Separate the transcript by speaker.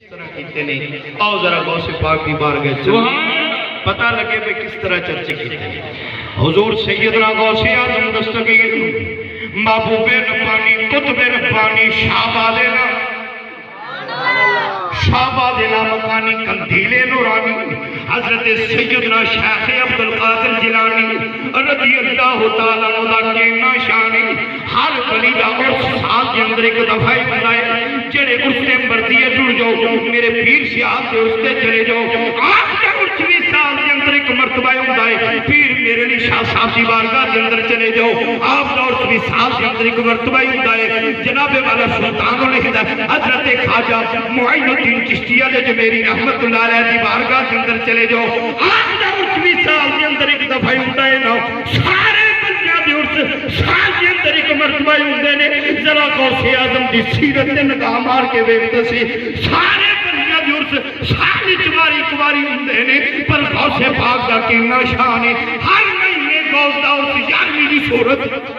Speaker 1: کس طرح کیتے نہیں آؤ ذرا غوث پاک کی بارگاہ سے پتہ لگے کہ کس طرح چرچے کیتے ہیں حضور سیدنا غوث اعظم دستگیر محبوب ربانی قطب ربانی شہباز مکانی قندیل نورانی حضرت سیدنا شیخ عبدالقادر جیلانی رضی اللہ تعالیٰ عنہ کینا شانی ہر ولی دا عرص سال کے اندر ایک دفعہ بنائے جڑے عرص سے مرضیے جڑ جاؤ میرے پیر سیاح سے عرص سے چلے جاؤ آپ کا عرص بھی سال کے اندر ایک مرتبہ ہوندائے پیر میرے لیے شاہ صاحب کی بارگاہ کے اندر چلے جاؤ آپ کا عرص بھی سال کے اندر ایک مرتبہ ہوندائے جناب والا سلطانوں نے حضرت خواجہ معین الدین چشتیہ جو میری رحمت اللہ علیہ کی بارگاہ کے اندر چلے جاؤ آپ کا عرص بھی سال کے اندر ایک دفعہ ہوندائے نا سارے سال کے اندر ایک مرتبہ ہوندے نے ذرا غوث اعظم دی سیرت نے نگاہ مار کے ویکھتے سی سارے بندیاں دی عرص سال کباری ہوندے نے پر غوث پاک دا کینا شان ہے ہر مہینے غوث دا عرص 11ویں دی صورت